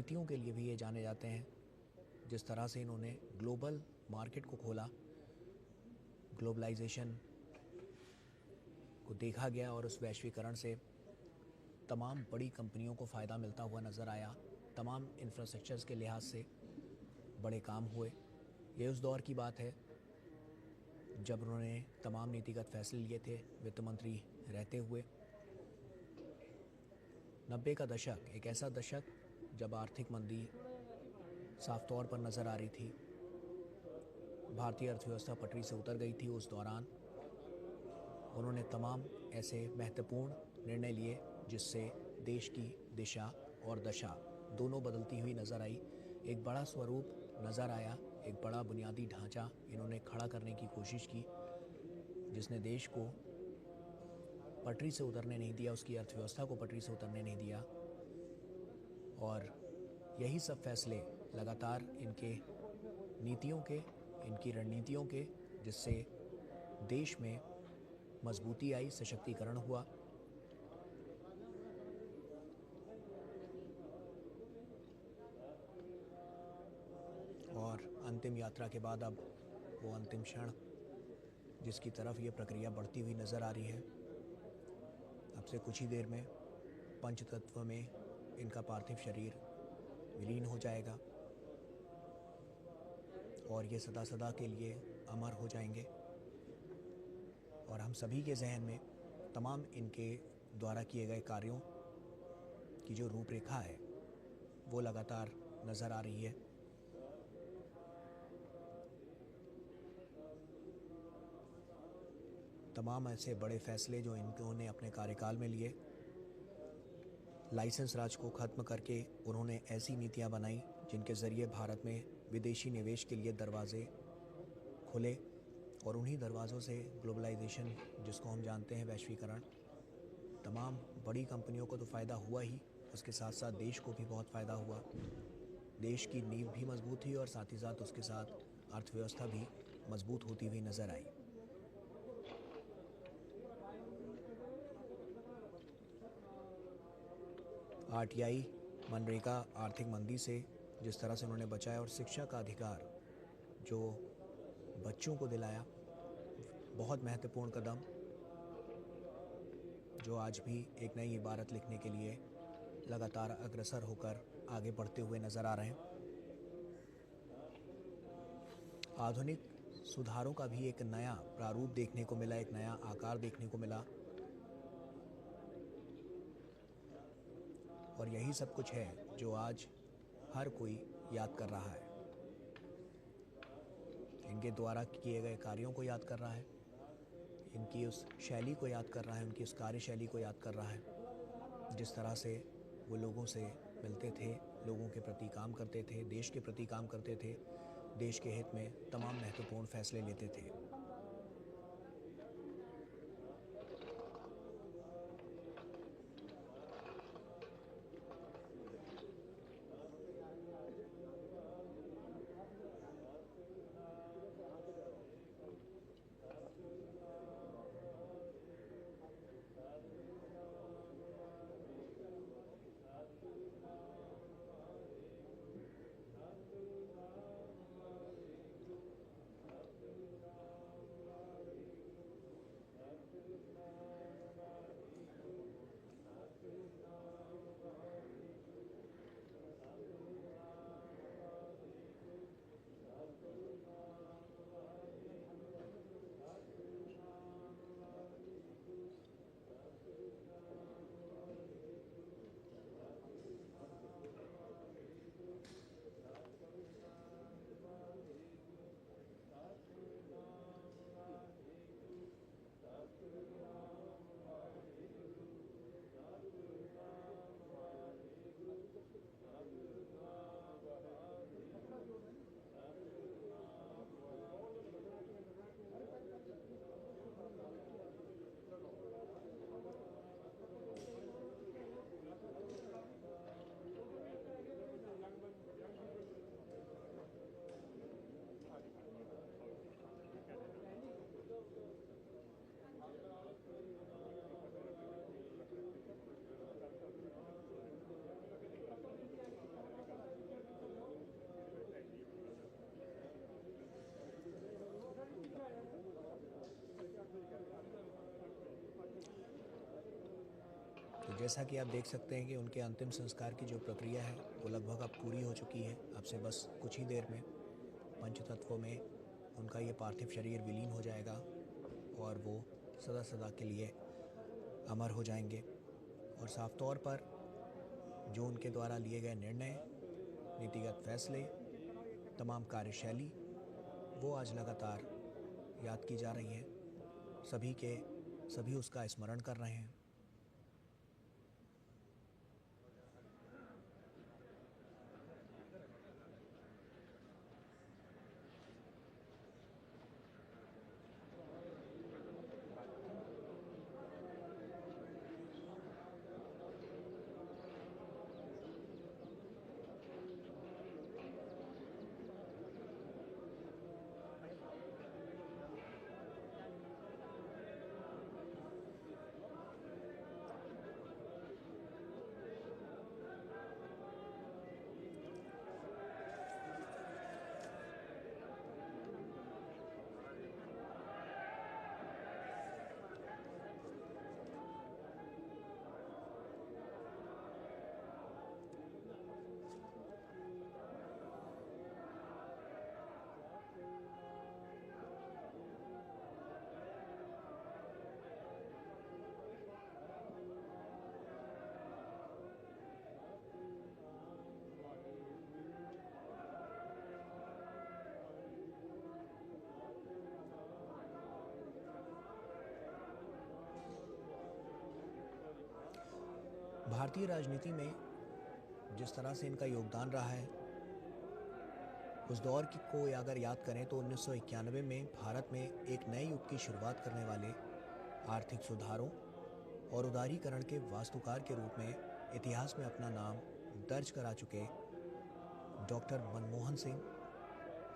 नीतियों के लिए भी ये जाने जाते हैं। जिस तरह से इन्होंने ग्लोबल मार्केट को खोला, ग्लोबलाइजेशन को देखा गया और उस वैश्वीकरण से तमाम बड़ी कंपनियों को फ़ायदा मिलता हुआ नज़र आया। तमाम इंफ्रास्ट्रक्चर्स के लिहाज से बड़े काम हुए। ये उस दौर की बात है जब उन्होंने तमाम नीतिगत फैसले लिए थे वित्त मंत्री रहते हुए। 90 का दशक एक ऐसा दशक जब आर्थिक मंदी साफ तौर पर नज़र आ रही थी। भारतीय अर्थव्यवस्था पटरी से उतर गई थी। उस दौरान उन्होंने तमाम ऐसे महत्वपूर्ण निर्णय लिए जिससे देश की दिशा और दशा दोनों बदलती हुई नज़र आई। एक बड़ा स्वरूप नज़र आया, एक बड़ा बुनियादी ढांचा इन्होंने खड़ा करने की कोशिश की जिसने देश को पटरी से उतरने नहीं दिया, उसकी अर्थव्यवस्था को पटरी से उतरने नहीं दिया। और यही सब फैसले लगातार इनके नीतियों के, इनकी रणनीतियों के, जिससे देश में मजबूती आई, सशक्तिकरण हुआ। और अंतिम यात्रा के बाद अब वो अंतिम क्षण जिसकी तरफ ये प्रक्रिया बढ़ती हुई नज़र आ रही है। अब से कुछ ही देर में पंचतत्व में इनका पार्थिव शरीर विलीन हो जाएगा और ये सदा सदा के लिए अमर हो जाएंगे। और हम सभी के जहन में तमाम इनके द्वारा किए गए कार्यों की जो रूपरेखा है वो लगातार नज़र आ रही है। तमाम ऐसे बड़े फैसले जो इन्होंने अपने कार्यकाल में लिए, लाइसेंस राज को ख़त्म करके उन्होंने ऐसी नीतियां बनाई जिनके ज़रिए भारत में विदेशी निवेश के लिए दरवाज़े खुले और उन्हीं दरवाज़ों से ग्लोबलाइजेशन, जिसको हम जानते हैं वैश्वीकरण, तमाम बड़ी कंपनियों को तो फ़ायदा हुआ ही, उसके साथ साथ देश को भी बहुत फ़ायदा हुआ। देश की नींव भी मजबूत हुई और साथ ही साथ उसके साथ अर्थव्यवस्था भी मजबूत होती हुई नज़र आई। आरटीआई, मनरेगा आर्थिक मंदी से जिस तरह से उन्होंने बचाया और शिक्षा का अधिकार जो बच्चों को दिलाया, बहुत महत्वपूर्ण कदम जो आज भी एक नई इबारत लिखने के लिए लगातार अग्रसर होकर आगे बढ़ते हुए नज़र आ रहे हैं। आधुनिक सुधारों का भी एक नया प्रारूप देखने को मिला, एक नया आकार देखने को मिला। और यही सब कुछ है जो आज हर कोई याद कर रहा है, इनके द्वारा किए गए कार्यों को याद कर रहा है, इनकी उस शैली को याद कर रहा है, उनकी उस कार्यशैली को याद कर रहा है, जिस तरह से वो लोगों से मिलते थे, लोगों के प्रति काम करते थे, देश के प्रति काम करते थे, देश के हित में तमाम महत्वपूर्ण फैसले लेते थे। जैसा कि आप देख सकते हैं कि उनके अंतिम संस्कार की जो प्रक्रिया है वो लगभग अब पूरी हो चुकी है। अब से बस कुछ ही देर में पंचतत्वों में उनका ये पार्थिव शरीर विलीन हो जाएगा और वो सदा सदा के लिए अमर हो जाएंगे। और साफ तौर पर जो उनके द्वारा लिए गए निर्णय, नीतिगत फैसले, तमाम कार्यशैली वो आज लगातार याद की जा रही है। सभी उसका स्मरण कर रहे हैं। भारतीय राजनीति में जिस तरह से इनका योगदान रहा है, उस दौर को अगर याद करें तो 1991 में भारत में एक नए युग की शुरुआत करने वाले आर्थिक सुधारों और उदारीकरण के वास्तुकार के रूप में इतिहास में अपना नाम दर्ज करा चुके डॉक्टर मनमोहन सिंह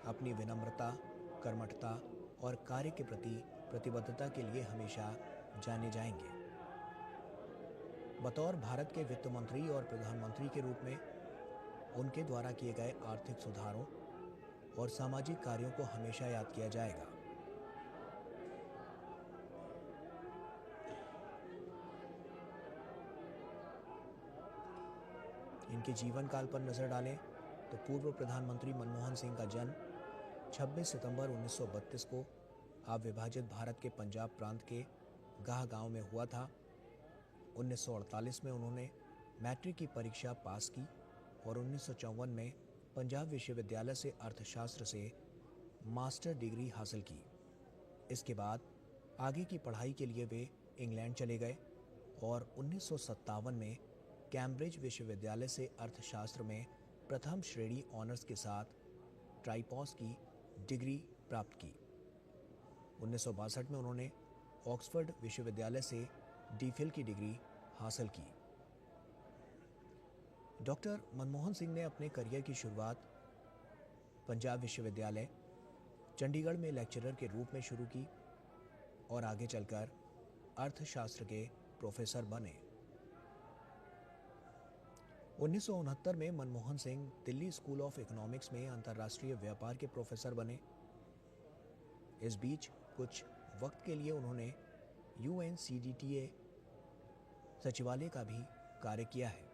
अपनी विनम्रता, कर्मठता और कार्य के प्रति प्रतिबद्धता के लिए हमेशा जाने जाएंगे। बतौर भारत के वित्त मंत्री और प्रधानमंत्री के रूप में उनके द्वारा किए गए आर्थिक सुधारों और सामाजिक कार्यों को हमेशा याद किया जाएगा। इनके जीवन काल पर नजर डालें तो पूर्व प्रधानमंत्री मनमोहन सिंह का जन्म 26 सितंबर 1932 को अविभाजित भारत के पंजाब प्रांत के गाह गांव में हुआ था। 1948 में उन्होंने मैट्रिक की परीक्षा पास की और 1954 में पंजाब विश्वविद्यालय से अर्थशास्त्र से मास्टर डिग्री हासिल की। इसके बाद आगे की पढ़ाई के लिए वे इंग्लैंड चले गए और 1957 में कैम्ब्रिज विश्वविद्यालय से अर्थशास्त्र में प्रथम श्रेणी ऑनर्स के साथ ट्राइपॉस की डिग्री प्राप्त की। 1962 में उन्होंने ऑक्सफोर्ड विश्वविद्यालय से डीफिल की डिग्री हासिल की। डॉक्टर मनमोहन सिंह ने अपने करियर की शुरुआत पंजाब विश्वविद्यालय चंडीगढ़ में लेक्चरर के रूप में शुरू की और आगे चलकर अर्थशास्त्र के प्रोफेसर बने। 1969 में Manmohan Singh Delhi school of economics में अंतर्राष्ट्रीय व्यापार के प्रोफेसर बने। इस बीच कुछ वक्त के लिए उन्होंने UNCDTA सचिवालय का भी कार्य किया है।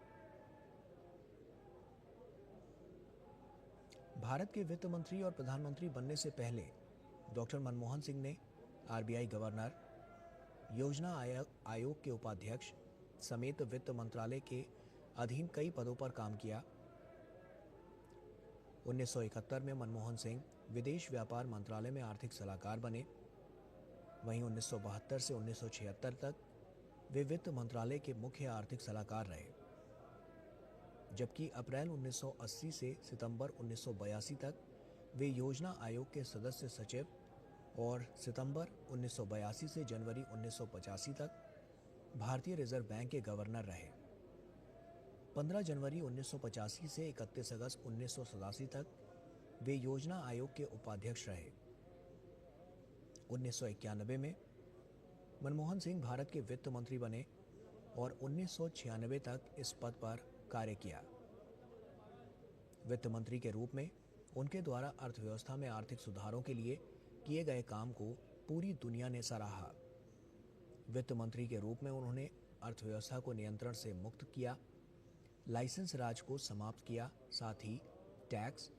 भारत के वित्त मंत्री और प्रधानमंत्री बनने से पहले डॉक्टर मनमोहन सिंह ने RBI गवर्नर, योजना आयोग के उपाध्यक्ष समेत वित्त मंत्रालय के अधीन कई पदों पर काम किया। 1971 में मनमोहन सिंह विदेश व्यापार मंत्रालय में आर्थिक सलाहकार बने। वहीं 1972 से 1976 तक वे वित्त मंत्रालय के मुख्य आर्थिक सलाहकार रहे, जबकि अप्रैल 1980 से सितंबर 1982 तक वे योजना आयोग के सदस्य सचिव और सितंबर 1982 से जनवरी 1985 तक भारतीय रिजर्व बैंक के गवर्नर रहे। 15 जनवरी 1985 से 31 अगस्त 1987 तक वे योजना आयोग के उपाध्यक्ष रहे। 1991 में मनमोहन सिंह भारत के वित्त मंत्री बने और 1996 तक इस पद पर कार्य किया। वित्त मंत्री के रूप में उनके द्वारा अर्थव्यवस्था में आर्थिक सुधारों के लिए किए गए काम को पूरी दुनिया ने सराहा। वित्त मंत्री के रूप में उन्होंने अर्थव्यवस्था को नियंत्रण से मुक्त किया, लाइसेंस राज को समाप्त किया, साथ ही टैक्स,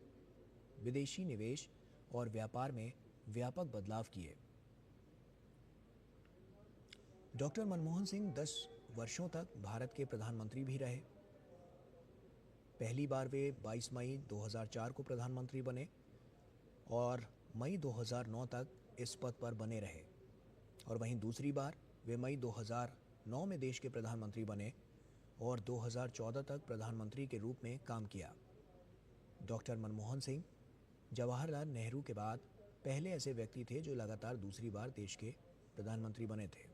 विदेशी निवेश और व्यापार में व्यापक बदलाव किए। डॉक्टर मनमोहन सिंह 10 वर्षों तक भारत के प्रधानमंत्री भी रहे। पहली बार वे 22 मई 2004 को प्रधानमंत्री बने और मई 2009 तक इस पद पर बने रहे, और वहीं दूसरी बार वे मई 2009 में देश के प्रधानमंत्री बने और 2014 तक प्रधानमंत्री के रूप में काम किया। डॉक्टर मनमोहन सिंह जवाहरलाल नेहरू के बाद पहले ऐसे व्यक्ति थे जो लगातार दूसरी बार देश के प्रधानमंत्री बने थे।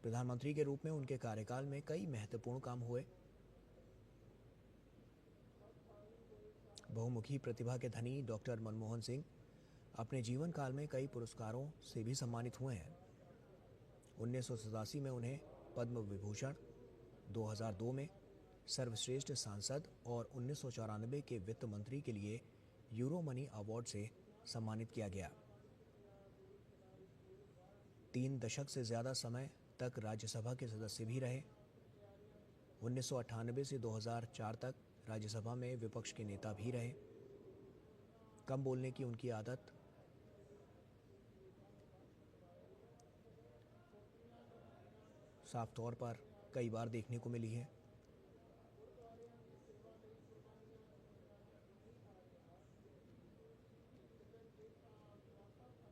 प्रधानमंत्री के रूप में उनके कार्यकाल में कई महत्वपूर्ण काम हुए। बहुमुखी प्रतिभा के धनी डॉक्टर मनमोहन सिंह अपने जीवन काल में कई पुरस्कारों से भी सम्मानित हुए हैं। 1987 में उन्हें पद्म विभूषण, 2002 में सर्वश्रेष्ठ सांसद और 1994 के वित्त मंत्री के लिए यूरो मनी अवार्ड से सम्मानित किया गया। 3 दशक से ज़्यादा समय तक राज्यसभा के सदस्य भी रहे। 1998 से 2004 तक राज्यसभा में विपक्ष के नेता भी रहे। कम बोलने की उनकी आदत साफ तौर पर कई बार देखने को मिली है।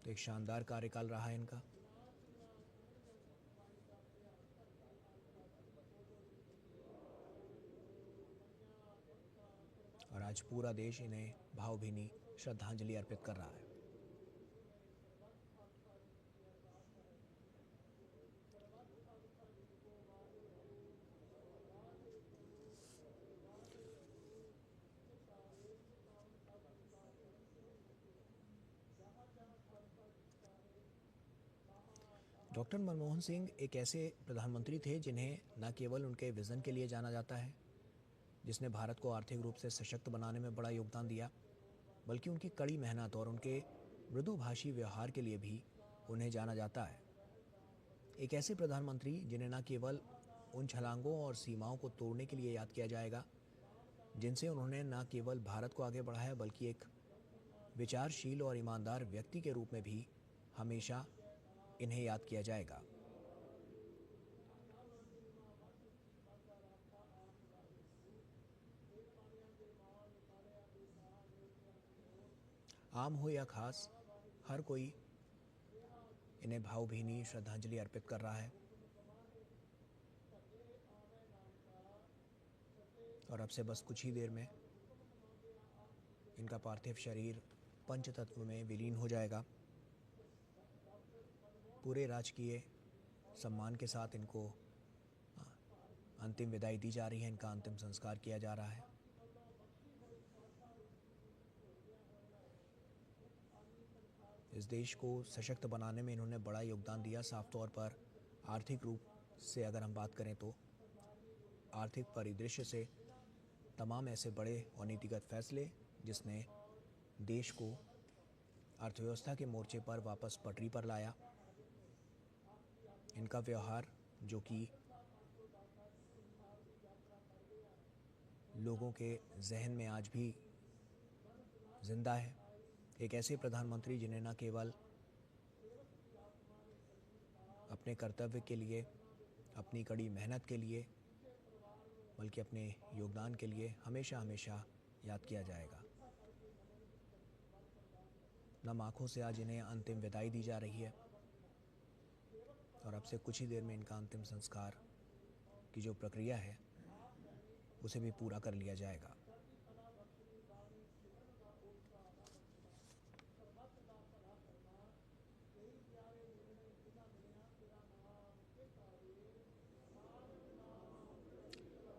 तो एक शानदार कार्यकाल रहा है इनका। और आज पूरा देश इन्हें भावभीनी श्रद्धांजलि अर्पित कर रहा है। डॉक्टर मनमोहन सिंह एक ऐसे प्रधानमंत्री थे जिन्हें न केवल उनके विज़न के लिए जाना जाता है, जिसने भारत को आर्थिक रूप से सशक्त बनाने में बड़ा योगदान दिया, बल्कि उनकी कड़ी मेहनत और उनके मृदुभाषी व्यवहार के लिए भी उन्हें जाना जाता है। एक ऐसे प्रधानमंत्री जिन्हें न केवल उन छलांगों और सीमाओं को तोड़ने के लिए याद किया जाएगा जिनसे उन्होंने न केवल भारत को आगे बढ़ाया, बल्कि एक विचारशील और ईमानदार व्यक्ति के रूप में भी हमेशा इन्हें याद किया जाएगा। आम हो या खास, हर कोई इन्हें भावभीनी श्रद्धांजलि अर्पित कर रहा है। और अब से बस कुछ ही देर में इनका पार्थिव शरीर पंचतत्व में विलीन हो जाएगा। पूरे राजकीय सम्मान के साथ इनको अंतिम विदाई दी जा रही है, इनका अंतिम संस्कार किया जा रहा है। इस देश को सशक्त बनाने में इन्होंने बड़ा योगदान दिया। साफ तौर पर आर्थिक रूप से अगर हम बात करें तो आर्थिक परिदृश्य से तमाम ऐसे बड़े और नीतिगत फैसले जिसने देश को अर्थव्यवस्था के मोर्चे पर वापस पटरी पर लाया। इनका व्यवहार जो कि लोगों के जहन में आज भी जिंदा है। एक ऐसे प्रधानमंत्री जिन्हें न केवल अपने कर्तव्य के लिए, अपनी कड़ी मेहनत के लिए, बल्कि अपने योगदान के लिए हमेशा हमेशा याद किया जाएगा। नम आँखों से आज इन्हें अंतिम विदाई दी जा रही है और अब से कुछ ही देर में इनका अंतिम संस्कार की जो प्रक्रिया है उसे भी पूरा कर लिया जाएगा।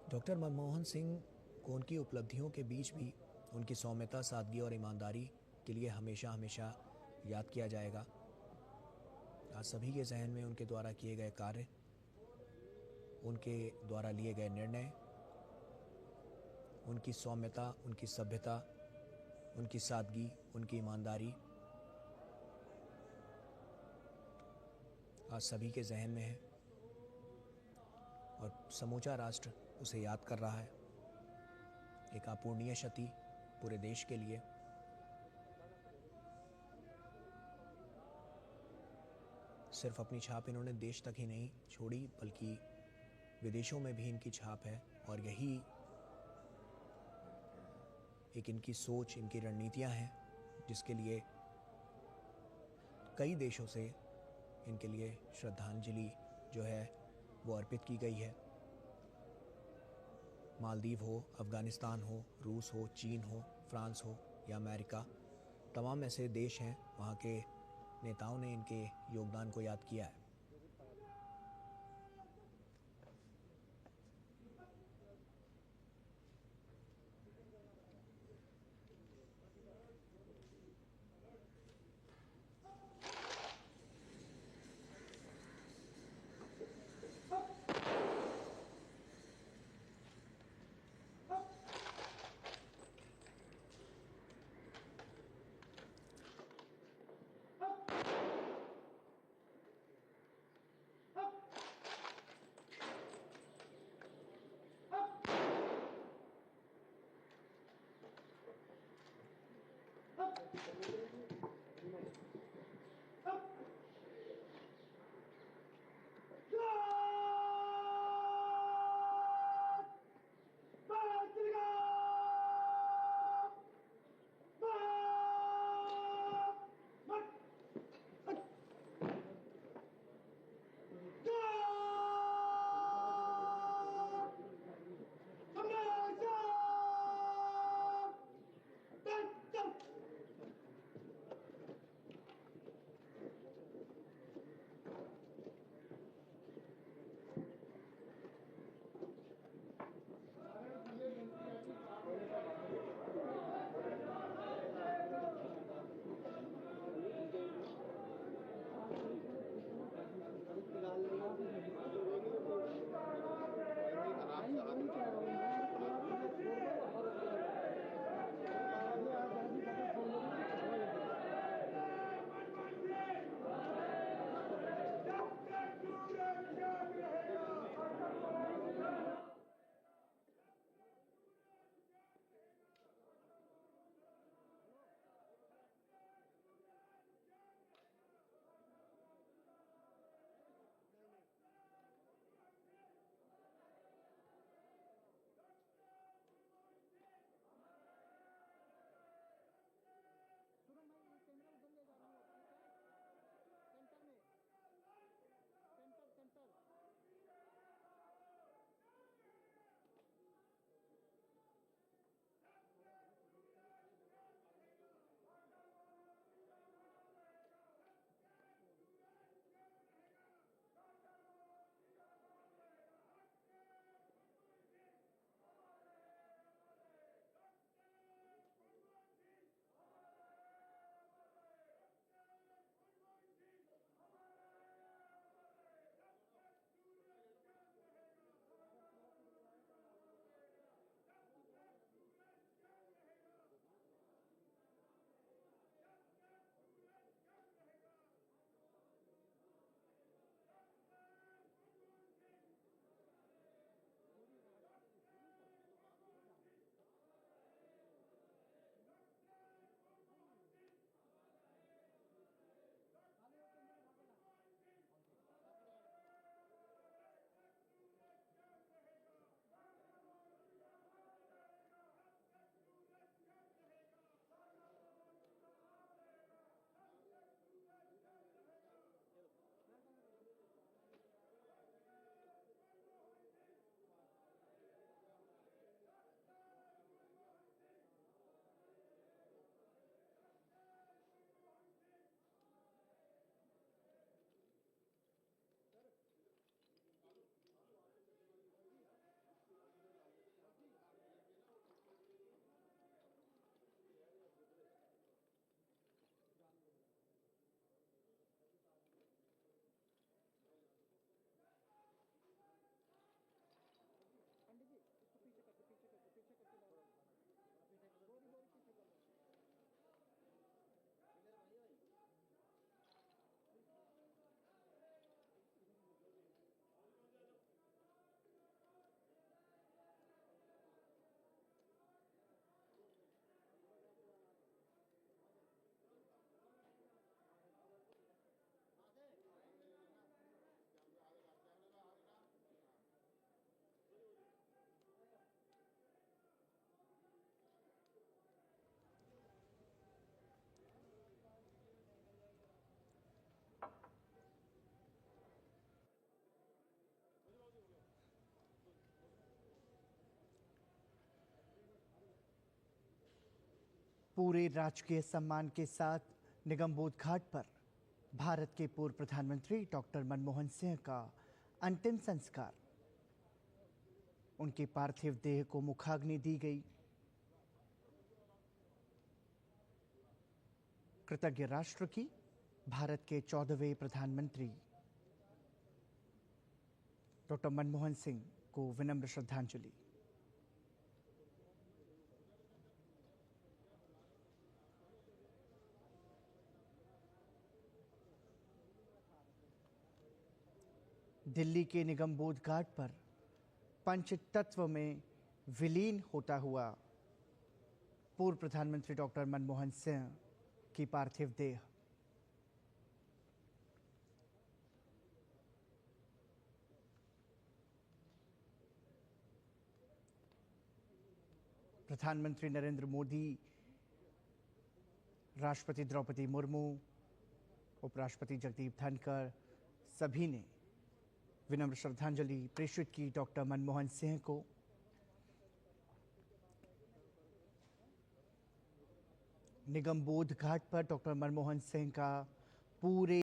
डॉक्टर मनमोहन सिंह को उनकी उपलब्धियों के बीच भी उनकी सौम्यता, सादगी और ईमानदारी के लिए हमेशा हमेशा याद किया जाएगा। आज सभी के जहन में उनके द्वारा किए गए कार्य, उनके द्वारा लिए गए निर्णय, उनकी सौम्यता, उनकी सभ्यता, उनकी सादगी, उनकी ईमानदारी आज सभी के जहन में है। और समूचा राष्ट्र उसे याद कर रहा है। एक अपूर्णीय क्षति पूरे देश के लिए। सिर्फ अपनी छाप इन्होंने देश तक ही नहीं छोड़ी बल्कि विदेशों में भी इनकी छाप है, और यही एक इनकी सोच, इनकी रणनीतियां हैं जिसके लिए कई देशों से इनके लिए श्रद्धांजलि जो है वो अर्पित की गई है। मालदीव हो, अफ़गानिस्तान हो, रूस हो, चीन हो, फ्रांस हो या अमेरिका, तमाम ऐसे देश हैं, वहाँ के नेताओं ने इनके योगदान को याद किया है। पूरे राजकीय सम्मान के साथ निगमबोध घाट पर भारत के पूर्व प्रधानमंत्री डॉक्टर मनमोहन सिंह का अंतिम संस्कार। उनके पार्थिव देह को मुखाग्नि दी गई। कृतज्ञ राष्ट्र की भारत के 14वें प्रधानमंत्री डॉक्टर मनमोहन सिंह को विनम्र श्रद्धांजलि। दिल्ली के निगमबोध घाट पर पंचतत्व में विलीन होता हुआ पूर्व प्रधानमंत्री डॉक्टर मनमोहन सिंह की पार्थिव देह प्रधानमंत्री नरेंद्र मोदी, राष्ट्रपति द्रौपदी मुर्मू, उपराष्ट्रपति जगदीप धनखड़ सभी ने विनम्र श्रद्धांजलि प्रेषित की डॉक्टर मनमोहन सिंह को। निगमबोध घाट पर डॉक्टर मनमोहन सिंह का पूरे